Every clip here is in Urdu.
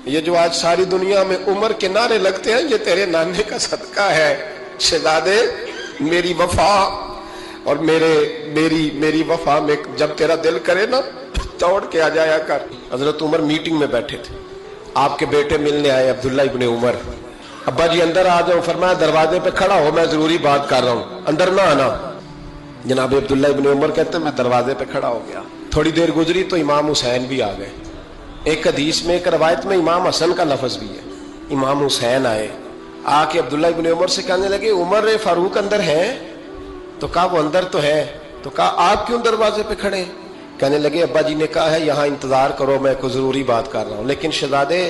یہ جو آج ساری دنیا میں عمر کے نعرے لگتے ہیں، یہ تیرے نانے کا صدقہ ہے شہزادے۔ میری وفا اور میری وفا میں جب تیرا دل کرے نا دوڑ کے آ جایا کر۔ حضرت عمر میٹنگ میں بیٹھے تھے، آپ کے بیٹے ملنے آئے عبداللہ ابن عمر۔ ابا جی اندر آ جاؤ، فرمایا دروازے پہ کھڑا ہو، میں ضروری بات کر رہا ہوں، اندر نہ آنا۔ جناب عبداللہ ابن عمر کہتے ہیں میں دروازے پہ کھڑا ہو گیا، تھوڑی دیر گزری تو امام حسین بھی آ گئے۔ ایک حدیث میں، ایک روایت میں امام حسن کا لفظ بھی ہے۔ امام حسین آئے، آ کے عبداللہ ابن عمر سے کہنے لگے عمر فاروق اندر ہے؟ تو کہا وہ اندر تو ہے۔ تو کہا آپ کیوں دروازے پہ کھڑے؟ کہنے لگے ابا جی نے کہا ہے یہاں انتظار کرو، میں کوئی ضروری بات کر رہا ہوں، لیکن شہزادے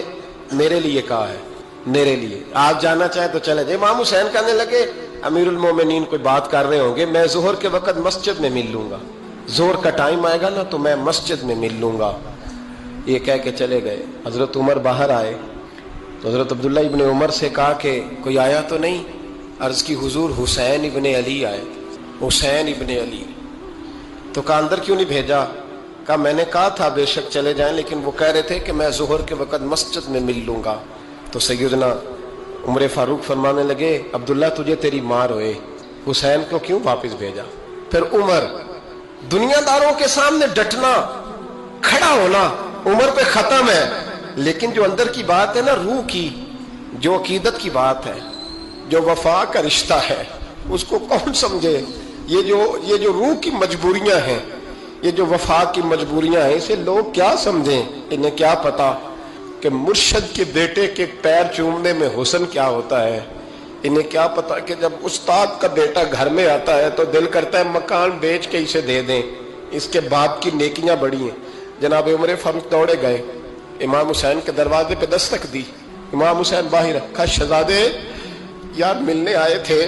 میرے لیے کہا ہے، میرے لیے، آپ جانا چاہیں تو چلے جائیں۔ امام حسین کہنے لگے امیر المومنین کوئی بات کر رہے ہوں گے، میں ظہر کے وقت مسجد میں مل لوں گا، ظہر کا ٹائم آئے گا نا تو میں مسجد میں مل لوں گا۔ یہ کہہ کے چلے گئے۔ حضرت عمر باہر آئے تو حضرت عبداللہ ابن عمر سے کہا کہ کوئی آیا تو نہیں؟ عرض کی حضور حسین ابن علی آئے، حسین ابن علی۔ تو کہا اندر کیوں نہیں بھیجا؟ کہا میں نے کہا تھا بے شک چلے جائیں، لیکن وہ کہہ رہے تھے کہ میں ظہر کے وقت مسجد میں مل لوں گا۔ تو سیدنا عمر فاروق فرمانے لگے عبداللہ تجھے تیری ماں روئے، حسین کو کیوں واپس بھیجا؟ پھر عمر دنیا داروں کے سامنے ڈٹنا، کھڑا ہونا عمر پہ ختم ہے، لیکن جو اندر کی بات ہے نا، روح کی، جو عقیدت کی بات ہے، جو وفا کا رشتہ ہے، اس کو کون سمجھے؟ یہ جو روح کی مجبوریاں ہیں، یہ جو وفا کی مجبوریاں ہیں، اسے لوگ کیا سمجھیں؟ انہیں کیا پتا کہ مرشد کے بیٹے کے پیر چومنے میں حسن کیا ہوتا ہے؟ انہیں کیا پتا کہ جب استاد کا بیٹا گھر میں آتا ہے تو دل کرتا ہے مکان بیچ کے اسے دے دیں، اس کے باپ کی نیکیاں بڑی ہیں۔ جناب عمر فاروق دوڑے گئے، امام حسین کے دروازے پہ دستک دی۔ امام حسین باہر رکھا، شہزادے یار ملنے آئے تھے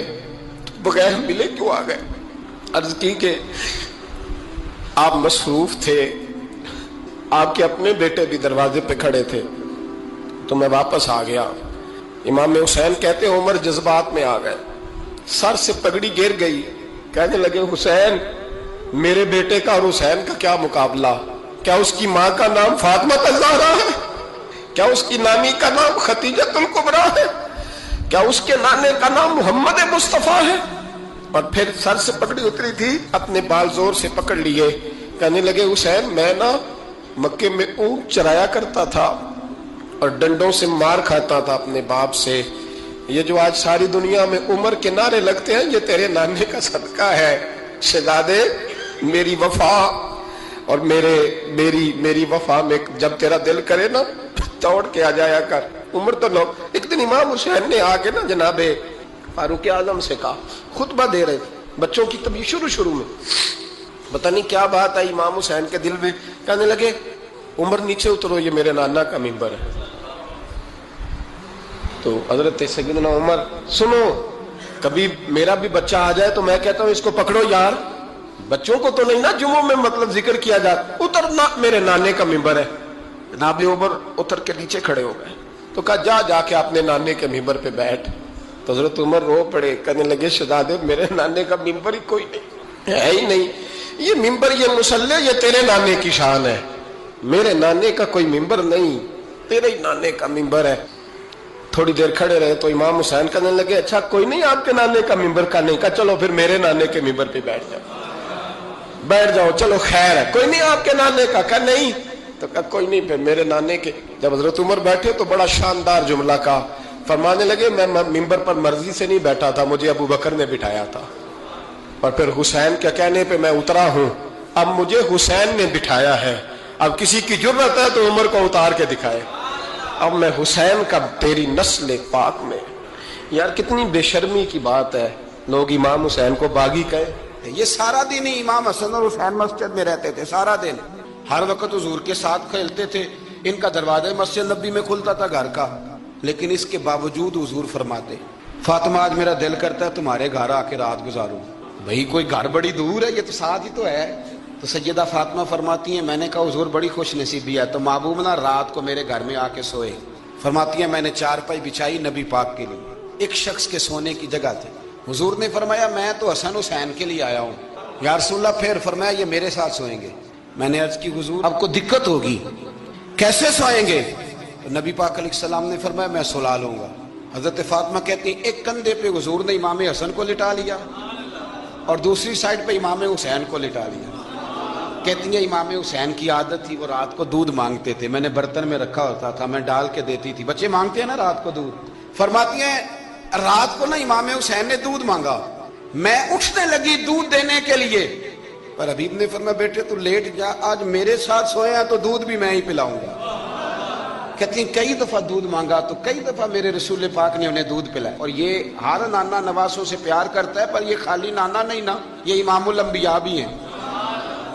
تو بغیر ملے کیوں آ گئے؟ عرض کی کہ آپ مصروف تھے، آپ کے اپنے بیٹے بھی دروازے پہ کھڑے تھے تو میں واپس آ گیا۔ امام حسین کہتے ہیں عمر جذبات میں آ گئے، سر سے پگڑی گر گئی، کہنے لگے حسین میرے بیٹے کا اور حسین کا کیا مقابلہ؟ کیا اس کی ماں کا نام فاطمہ الزہرا ہے؟ کیا اس کی نانی کا نام خدیجۃ الکبریٰ ہے؟ کیا اس کے نانے کا نام محمد مصطفیٰ ہے؟ اور پھر سر سے پگڑی اتری تھی، اپنے بال زور سے پکڑ لیے، کہنے لگے حسین میں نا مکے میں اونٹ چرایا کرتا تھا اور ڈنڈوں سے مار کھاتا تھا اپنے باپ سے۔ یہ جو آج ساری دنیا میں عمر کے نعرے لگتے ہیں، یہ تیرے نانے کا صدقہ ہے شہزادے۔ میری وفا اور میری وفا میں جب تیرا دل کرے نا دوڑ کے آ جایا کر۔ عمر تو لوگ، ایک دن امام حسین نے آ کے نا جناب فاروق اعظم سے کہا، خطبہ دے رہے بچوں کی طبیعت شروع میں، پتہ نہیں کیا بات آئی امام حسین کے دل میں، کہنے لگے عمر نیچے اترو، یہ میرے نانا کا ممبر ہے۔ تو حضرت سیدنا عمر سنو، کبھی میرا بھی بچہ آ جائے تو میں کہتا ہوں اس کو پکڑو یار، بچوں کو تو نہیں نا جمعوں میں مطلب ذکر کیا جاتا، اترنا میرے نانے کا ممبر ہے۔ جناب عمر اتر کے نیچے کھڑے ہو گئے تو کہا جا کے اپنے نانے کے ممبر پہ بیٹھ۔ تو حضرت عمر رو پڑے، کہنے لگے شہزادے میرے نانے کا ممبر ہی کوئی نہیں ہے ہی نہیں، یہ ممبر یہ مصلی یہ تیرے نانے کی شان ہے، میرے نانے کا کوئی ممبر نہیں، تیرے ہی نانے کا ممبر ہے۔ تھوڑی دیر کھڑے رہے تو امام حسین کہنے لگے اچھا کوئی نہیں آپ کے نانے کا ممبر کا نہیں؟ کہا چلو پھر میرے نانے کے ممبر پہ بیٹھ جاؤ، چلو خیر ہے، کوئی نہیں آپ کے نانے کا؟ کہا نہیں۔ تو کہا کوئی نہیں پھر میرے نانے کے۔ جب حضرت عمر بیٹھے تو بڑا شاندار جملہ کہا، فرمانے لگے میں ممبر پر مرضی سے نہیں بیٹھا تھا، مجھے ابو بکر نے بٹھایا تھا، اور پھر حسین کے کہنے پہ میں اترا ہوں، اب مجھے حسین نے بٹھایا ہے، اب کسی کی جرت ہے تو عمر کو اتار کے دکھائے، اب میں حسین کا تیری نسل پاک میں۔ یار کتنی بے شرمی کی بات ہے، لوگ امام حسین کو باغی کہے۔ یہ سارا دن ہی امام حسن اور حسین مسجد میں رہتے تھے، سارا دن ہر وقت حضور کے ساتھ کھیلتے تھے، ان کا دروازہ مسجد نبی میں کھلتا تھا گھر کا، لیکن اس کے باوجود حضور فرماتے فاطمہ آج میرا دل کرتا ہے تمہارے گھر آ کے رات گزاروں۔ بھئی کوئی گھر بڑی دور ہے، یہ تو ساتھ ہی تو ہے۔ تو سیدہ فاطمہ فرماتی ہیں میں نے کہا حضور بڑی خوش نصیبی ہے تو محبوب نا رات کو میرے گھر میں آ کے سوئے۔ فرماتی ہیں میں نے چارپائی بچھائی نبی پاک کے لیے، ایک شخص کے سونے کی جگہ تھی۔ حضور نے فرمایا میں تو حسن حسین کے لیے آیا ہوں یا رسول اللہ، پھر فرمایا یہ میرے ساتھ سوئیں گے۔ میں نے عرض کی حضور اب کو دقت ہوگی، کیسے سوئیں گے؟ تو نبی پاک علیہ السلام نے فرمایا میں سلا لوں گا۔ حضرت فاطمہ کہتی ہیں ایک کندھے پہ حضور نے امام حسن کو لٹا لیا اور دوسری سائڈ پہ امام حسین کو لٹا لیا۔ کہتی ہیں امام حسین کی عادت تھی وہ رات کو دودھ مانگتے تھے، میں نے برتن میں رکھا ہوتا تھا، میں ڈال کے دیتی تھی، بچے مانگتے ہیں نا رات کو دودھ۔ فرماتی ہیں رات کو نا امام حسین نے دودھ مانگا، میں اٹھنے لگی دودھ دینے کے لیے، پر حبیب نے فرمایا بیٹے تو لیٹ جا، آج میرے ساتھ سوئے ہیں تو دودھ بھی میں ہی پلاؤں گا۔ کہتی ہیں کئی دفعہ دودھ مانگا تو کئی دفعہ میرے رسول پاک نے انہیں دودھ پلایا۔ اور یہ ہر نانا نواسوں سے پیار کرتا ہے، پر یہ خالی نانا نہیں نا، یہ امام الانبیاء بھی ہیں،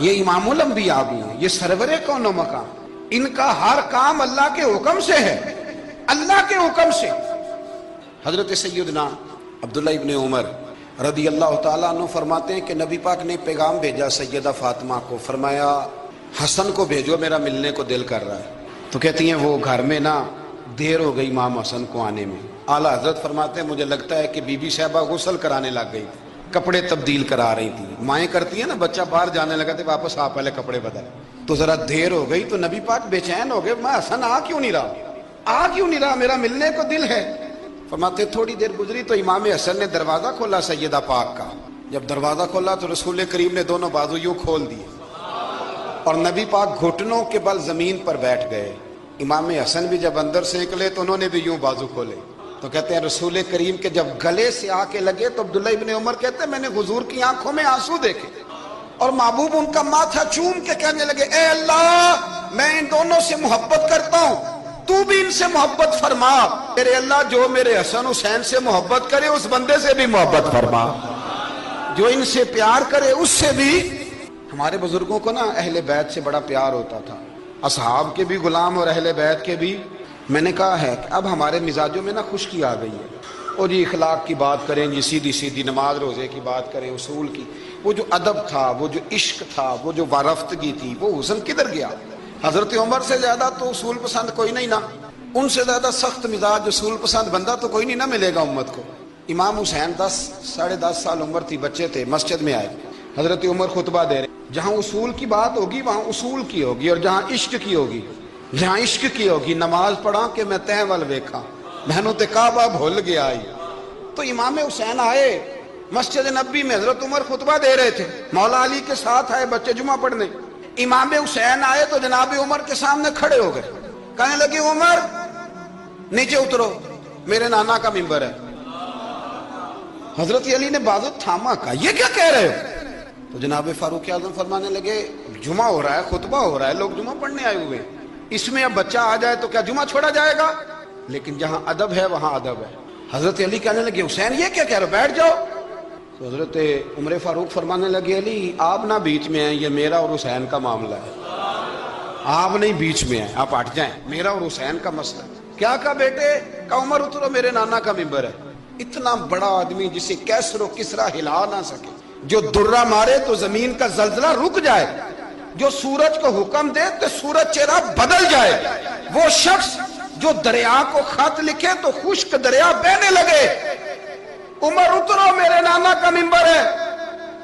یہ امام الانبیاء بھی ہیں، یہ سرور کون و مقام، ان کا ہر کام اللہ کے حکم سے ہے، اللہ کے حکم سے۔ حضرت سیدنا عبداللہ ابن عمر رضی اللہ تعالیٰ عنہ فرماتے ہیں کہ نبی پاک نے پیغام بھیجا سیدہ فاطمہ کو، فرمایا حسن کو بھیجو میرا ملنے کو دل کر رہا ہے۔ تو کہتی ہیں وہ گھر میں نا دیر ہو گئی امام حسن کو آنے میں۔ اعلیٰ حضرت فرماتے ہیں مجھے لگتا ہے کہ بی بی صاحبہ غسل کرانے لگ گئی تھی، کپڑے تبدیل کرا رہی تھی، مائیں کرتی ہیں نا بچہ باہر جانے لگا تو واپس آ پہلے کپڑے بدل، تو ذرا دیر ہو گئی تو نبی پاک بے چین ہو گئے، میں حسن آ کیوں نہیں رہا میرا ملنے کو دل ہے۔ فرماتے تھوڑی دیر گزری تو امام حسن نے دروازہ کھولا سیدہ پاک کا، جب دروازہ کھولا تو رسول کریم نے دونوں بازو یوں کھول دیے اور نبی پاک گھٹنوں کے بل زمین پر بیٹھ گئے۔ امام حسن بھی جب اندر سے نکلے تو انہوں نے بھی یوں بازو کھولے، تو کہتے ہیں رسول کریم کے جب گلے سے آ کے لگے تو عبداللہ ابن عمر کہتے ہیں میں نے حضور کی آنکھوں میں آنسو دیکھے اور محبوب ان کا ماتھا چوم کے کہنے لگے اے اللہ میں ان دونوں سے محبت کرتا ہوں، تو بھی ان سے محبت فرما، میرے اللہ جو میرے حسن حسین سے محبت کرے اس بندے سے بھی محبت فرما، جو ان سے پیار کرے اس سے بھی۔ ہمارے بزرگوں کو نا اہل بیت سے بڑا پیار ہوتا تھا، اصحاب کے بھی غلام اور اہل بیت کے بھی۔ میں نے کہا ہے کہ اب ہمارے مزاجوں میں نا خشکی آ گئی ہے، اور جی اخلاق کی بات کریں، جی سیدھی سیدھی نماز روزے کی بات کریں، اصول کی، وہ جو ادب تھا، وہ جو عشق تھا، وہ جو وارفتگی تھی، وہ حسن کدھر گیا؟ حضرت عمر سے زیادہ تو اصول پسند کوئی نہیں نا، ان سے زیادہ سخت مزاج اصول پسند بندہ تو کوئی نہیں نہ ملے گا امت کو۔ امام حسین 10 سال عمر تھی، بچے تھے، مسجد میں آئے، حضرت عمر خطبہ دے رہے، جہاں اصول کی بات ہوگی وہاں اصول کی ہوگی، اور جہاں عشق کی ہوگی جہاں عشق کی ہوگی، نماز پڑھا کہ میں تہ ول ویکھا محنو تے کعبہ بھول گیا آئی۔ تو امام حسین آئے مسجد نبی میں، حضرت عمر خطبہ دے رہے تھے، مولا علی کے ساتھ آئے بچے جمعہ پڑھنے، امام حسین آئے تو جناب عمر کے سامنے کھڑے ہو گئے، کہنے لگے عمر نیچے اترو، میرے نانا کا ممبر ہے۔ حضرت علی نے بازو تھاما، کہا یہ کیا کہہ رہے ہو؟ تو جناب فاروق اعظم فرمانے لگے جمعہ ہو رہا ہے، خطبہ ہو رہا ہے، لوگ جمعہ پڑھنے آئے ہوئے، اس میں اب بچہ آ جائے تو کیا جمعہ چھوڑا جائے گا؟ لیکن جہاں ادب ہے وہاں ادب ہے۔ حضرت علی کہنے لگے حسین یہ کیا کہہ رہے ہو، بیٹھ جاؤ۔ تو حضرت عمر فاروق فرمانے لگے علی آپ نہ بیچ میں ہیں، یہ میرا اور حسین کا معاملہ ہے، آپ نہیں بیچ میں ہیں، آپ ہٹ جائیں، میرا اور حسین کا مسئلہ۔ کیا کہا بیٹے؟ کہا عمر اترو، میرے نانا کا ممبر ہے۔ اتنا بڑا آدمی جسے کیسر و کسرا ہلا نہ سکے، جو درہ مارے تو زمین کا زلزلہ رک جائے، جو سورج کو حکم دے تو سورج چہرہ بدل جائے، وہ شخص جو دریا کو خط لکھے تو خشک دریا بہنے لگے، عمر اترو میرے نانا کا ممبر ہے۔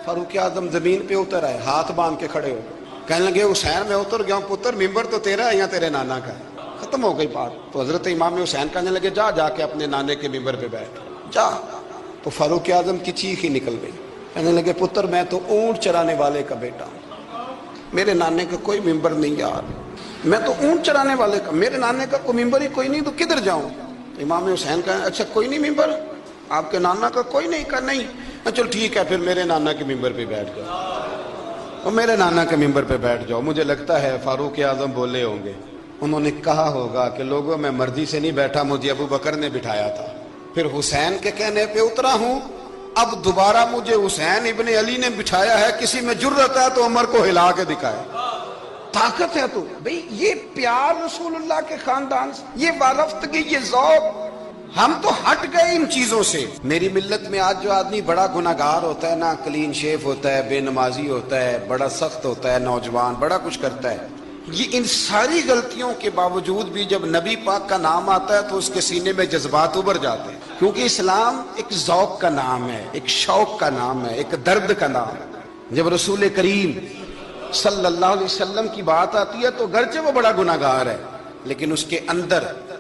فاروق اعظم زمین پہ اتر آئے، ہاتھ باندھ کے کھڑے ہو، کہنے لگے حسین میں اتر گیا ہوں پتر، ممبر تو تیرا ہے یا تیرے نانا کا؟ ختم ہو گئی بات۔ تو حضرت امام حسین کہنے لگے جا کے اپنے نانے کے ممبر پہ بیٹھ جا۔ تو فاروق اعظم کی چیخ ہی نکل گئی، کہنے لگے پتر میں تو اونٹ چرانے والے کا بیٹا ہوں، میرے نانے کا کوئی ممبر نہیں یار، میں تو اونٹ چرانے والے کا، میرے نانے کا کوئی ممبر ہی کوئی نہیں، تو کدھر جاؤں؟ تو امام حسین کہا اچھا کوئی نہیں ممبر آپ کے نانا کا کوئی نہیں؟ کہا نہیں۔ چل ٹھیک ہے پھر میرے نانا کے ممبر پہ بیٹھ جاؤ، اور میرے نانا کے ممبر پہ بیٹھ جاؤ۔ مجھے لگتا ہے فاروق اعظم بولے ہوں گے، انہوں نے کہا ہوگا کہ لوگوں میں مرضی سے نہیں بیٹھا، مجھے ابو بکر نے بٹھایا تھا، پھر حسین کے کہنے پہ اترا ہوں، اب دوبارہ مجھے حسین ابن علی نے بٹھایا ہے، کسی میں جرت ہے تو عمر کو ہلا کے دکھائے، طاقت ہے تو بھئی یہ پیار رسول اللہ کے خاندان سے، یہ وارفتگی، یہ ذوق، ہم تو ہٹ گئے ان چیزوں سے۔ میری ملت میں آج جو آدمی بڑا گناہگار ہوتا ہے نا، کلین شیف ہوتا ہے، بے نمازی ہوتا ہے، بڑا سخت ہوتا ہے، نوجوان بڑا کچھ کرتا ہے، یہ ان ساری غلطیوں کے باوجود بھی جب نبی پاک کا نام آتا ہے تو اس کے سینے میں جذبات ابھر جاتے ہیں، کیونکہ اسلام ایک ذوق کا نام ہے، ایک شوق کا نام ہے، ایک درد کا نام ہے۔ جب رسول کریم صلی اللہ علیہ وسلم کی بات آتی ہے تو گرچہ وہ بڑا گناہگار ہے لیکن اس کے اندر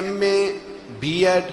MA B.Ed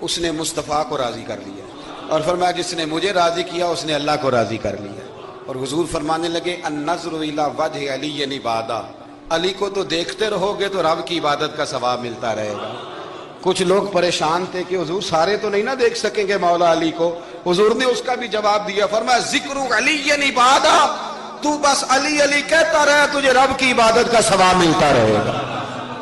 اس نے مصطفیٰ کو راضی کر لیا، اور فرمایا جس نے مجھے راضی کیا اس نے اللہ کو راضی کر لیا۔ اور حضور فرمانے لگے النظر الی وجہ علی عبادہ، علی کو تو دیکھتے رہو گے تو رب کی عبادت کا ثواب ملتا رہے گا۔ کچھ لوگ پریشان تھے کہ حضور سارے تو نہیں نہ دیکھ سکیں گے مولا علی کو، حضور نے اس کا بھی جواب دیا، فرمایا ذکر علی عبادہ، تو بس علی علی کہتا رہے تجھے رب کی عبادت کا ثواب ملتا رہے گا۔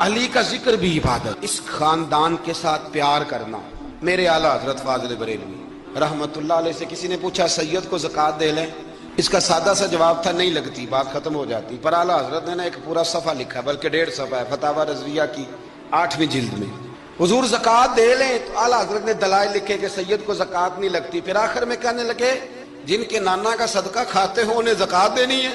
علی کا ذکر بھی عبادت۔ اس خاندان کے ساتھ پیار کرنا۔ میرے اعلیٰ حضرت فاضل بریلوی رحمت اللہ علیہ سے کسی نے پوچھا سید کو زکوٰۃ دے لیں؟ اس کا سادہ سا جواب تھا نہیں لگتی، بات ختم ہو جاتی، پر اعلیٰ حضرت نے ایک پورا صفحہ لکھا، بلکہ 1.5 صفحہ ہے، فتاوی رضویہ کی 8ویں جلد میں۔ حضور زکوٰۃ دے لیں تو اعلیٰ حضرت نے دلائل لکھے کہ سید کو زکوٰۃ نہیں لگتی، پھر آخر میں کہنے لگے جن کے نانا کا صدقہ کھاتے ہو انہیں زکوٰۃ دینی ہے؟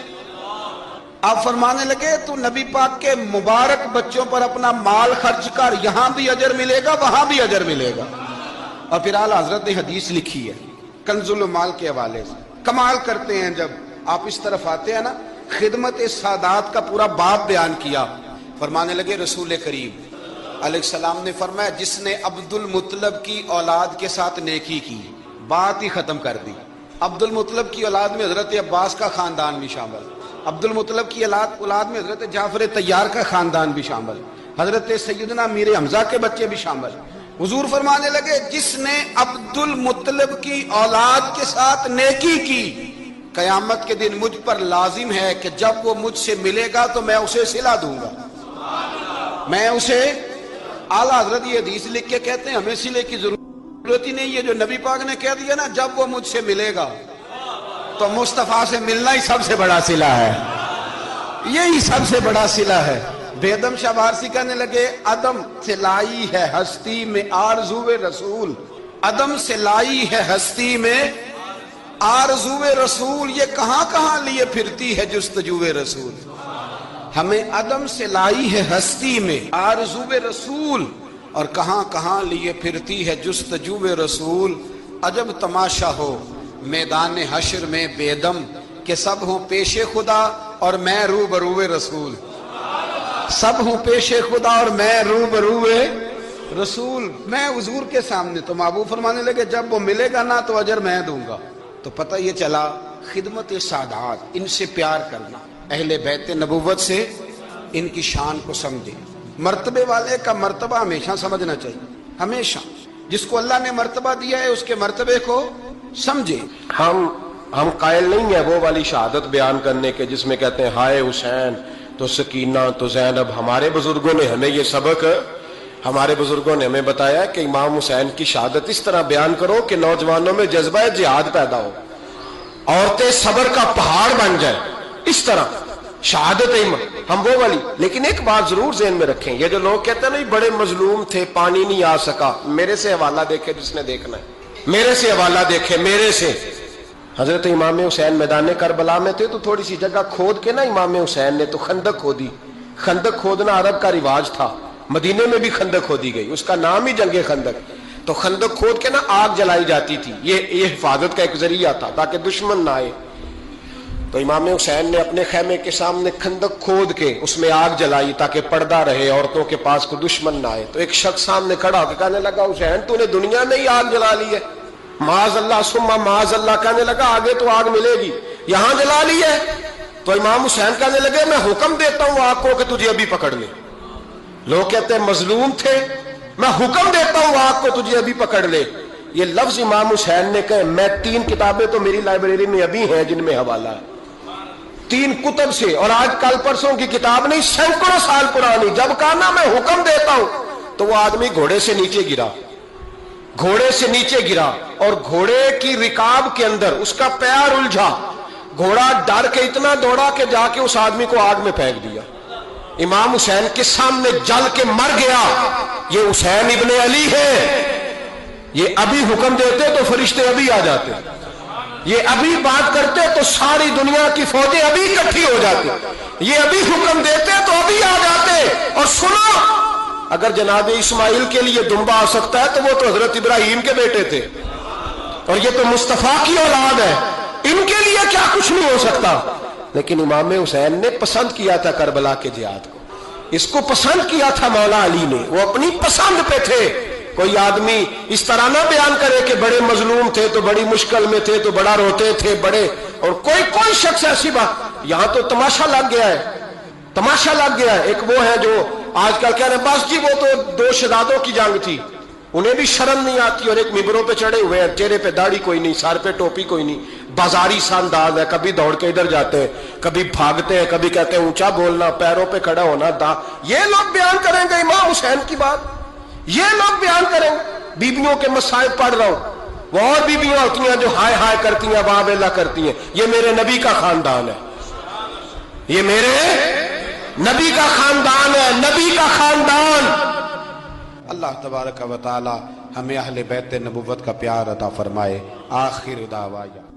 آپ فرمانے لگے تو نبی پاک کے مبارک بچوں پر اپنا مال خرچ کر، یہاں بھی اجر ملے گا وہاں بھی اجر ملے گا۔ اور پھر اعلیٰ حضرت نے حدیث لکھی ہے کنز المال کے حوالے سے، کمال کرتے ہیں جب آپ اس طرف آتے ہیں نا، خدمت سادات کا پورا باب بیان کیا۔ فرمانے لگے رسول کریم علیہ السلام نے فرمایا جس نے عبد المطلب کی اولاد کے ساتھ نیکی کی، بات ہی ختم کر دی۔ عبد المطلب کی اولاد میں حضرت عباس کا خاندان بھی شامل، عبد المطلب کی اولاد میں حضرت جعفر طیار کا خاندان بھی شامل، حضرت سیدنا میر حمزہ کے بچے بھی شامل۔ حضور فرمانے لگے جس نے عبد المطلب کی اولاد کے ساتھ نیکی کی، قیامت کے دن مجھ پر لازم ہے کہ جب وہ مجھ سے ملے گا تو میں اسے صلہ دوں گا، میں اسے۔ اعلیٰ حضرت یہ حدیث لکھ کے کہتے ہیں ہمیں صلے کی ضرورت ہی نہیں، یہ جو نبی پاک نے کہہ دیا نا جب وہ مجھ سے ملے گا، تو مصطفیٰ سے ملنا ہی سب سے بڑا صلہ ہے، یہی سب سے بڑا صلہ ہے۔ بیدم شاہ وارسی کہنے لگے عدم سے لائی ہے ہستی میں آرزو رسول، عدم سے لائی ہے ہستی میں آرزو رسول، یہ کہاں کہاں لیے پھرتی ہے جستجو رسول۔ ہمیں عدم سے لائی ہے ہستی میں آرزو رسول، اور کہاں کہاں لیے پھرتی ہے جستجو رسول۔ عجب تماشا ہو میدان حشر میں بیدم کہ سب ہوں پیش خدا اور میں روبرو رسول، سب ہوں پیش خدا اور میں روبرو رسول۔ میں حضور کے سامنے، تو محبوب فرمانے لگے جب وہ ملے گا نا تو اجر میں دوں گا۔ تو پتہ یہ چلا خدمت سادات، ان سے پیار کرنا، اہل بیت نبوت سے ان کی شان کو سمجھے۔ مرتبے والے کا مرتبہ ہمیشہ سمجھنا چاہیے، ہمیشہ جس کو اللہ نے مرتبہ دیا ہے اس کے مرتبے کو سمجھے۔ ہم قائل نہیں ہیں وہ والی شہادت بیان کرنے کے جس میں کہتے ہیں ہائے حسین تو سکینہ تو زینب۔ ہمارے بزرگوں نے ہمیں یہ سبق، ہمارے بزرگوں نے ہمیں بتایا کہ امام حسین کی شہادت اس طرح بیان کرو کہ نوجوانوں میں جذبہ جہاد پیدا ہو، عورتیں صبر کا پہاڑ بن جائیں، اس طرح شہادت ہم وہ والی۔ لیکن ایک بات ضرور ذہن میں رکھیں، یہ جو لوگ کہتے ہیں نا بڑے مظلوم تھے پانی نہیں آ سکا، میرے سے حوالہ دیکھے جس نے دیکھنا ہے، میرے سے حوالہ دیکھے، میرے سے۔ حضرت امام حسین میدان کربلا میں تھے تو تھوڑی سی جگہ کھود کے نا امام حسین نے تو خندق کھودی۔ خندق کھودنا عرب کا رواج تھا، مدینے میں بھی خندق کھودی گئی، اس کا نام ہی جنگ خندق۔ تو خندق کھود کے نا آگ جلائی جاتی تھی، یہ حفاظت کا ایک ذریعہ تھا تاکہ دشمن نہ آئے۔ تو امام حسین نے اپنے خیمے کے سامنے خندق کھود کے اس میں آگ جلائی تاکہ پردہ رہے، عورتوں کے پاس کوئی دشمن نہ آئے۔ تو ایک شخص سامنے کھڑا ہو کے کہنے لگا حسین تو نے دنیا میں ہی آگ جلا لی ہے، معاذ اللہ ثم معاذ اللہ، کہنے لگا آگے تو آگ ملے گی، یہاں جلا لی ہے۔ تو امام حسین کہنے لگے میں حکم دیتا ہوں آگ کو کہ تجھے ابھی پکڑ لے۔ لوگ کہتے ہیں مظلوم تھے، میں حکم دیتا ہوں آگ کو تجھے ابھی پکڑ لے۔ یہ لفظ امام حسین نے کہے، میں 3 کتابیں تو میری لائبریری میں ابھی ہیں جن میں حوالہ ہے، 3 کتب سے، اور آج کل پرسوں کی کتاب نہیں، سینکڑوں سال پرانی۔ جب کہا نا میں حکم دیتا ہوں تو وہ آدمی گھوڑے سے نیچے گرا، گھوڑے سے نیچے گرا، اور گھوڑے کی رکاب کے اندر اس کا پیر الجھا، گھوڑا ڈر کے اتنا دوڑا کہ جا کے اس آدمی کو آگ میں پھینک دیا۔ امام حسین کے سامنے جل کے مر گیا۔ یہ حسین ابن علی ہے، یہ ابھی حکم دیتے تو فرشتے ابھی آ جاتے، یہ ابھی بات کرتے تو ساری دنیا کی فوجیں ابھی اکٹھی ہو جاتی، یہ ابھی حکم دیتے تو ابھی آ جاتے۔ اور سنو، اگر جناب اسماعیل کے لیے دمبا آ سکتا ہے تو وہ تو حضرت ابراہیم کے بیٹے تھے، اور یہ تو مصطفیٰ کی اولاد ہے، ان کے لیے کیا کچھ نہیں ہو سکتا۔ لیکن امام حسین نے پسند کیا تھا کربلا کے جہاد کو، اس کو پسند کیا تھا مولا علی نے، وہ اپنی پسند پہ تھے. کوئی آدمی اس طرح نہ بیان کرے کہ بڑے مظلوم تھے تو بڑی مشکل میں تھے تو بڑا روتے تھے بڑے، اور کوئی شخص ایسی بات. یہاں تو تماشا لگ گیا ہے، تماشا لگ گیا ہے. ایک وہ ہے جو آج کل کہہ رہے ہیں بس جی وہ تو دو شہزادوں کی جنگ تھی، انہیں بھی شرم نہیں آتی اور ایک ممبروں پہ چڑھے ہوئے ہیں، چہرے پہ داڑھی کوئی نہیں، سر پہ ٹوپی کوئی نہیں، بازاری سا انداز ہے، کبھی دوڑ کے ادھر جاتے ہیں، کبھی بھاگتے ہیں، کبھی کہتے ہیں اونچا بولنا، پیروں پہ کھڑا ہونا، یہ لوگ بیان کریں گے امام حسین کی بات، یہ لوگ بیان کریں گے. بیبیوں کے مسائل پڑھ رہا ہوں، وہ اور بیبیاں ہوتی ہیں جو ہائے ہائے کرتی ہیں، واہ ویلا کرتی ہیں. یہ میرے نبی کا خاندان ہے، یہ میرے نبی کا خاندان ہے، نبی کا خاندان. اللہ تبارک و تعالی ہمیں اہل بیت نبوت کا پیار عطا فرمائے. آخر دعوانا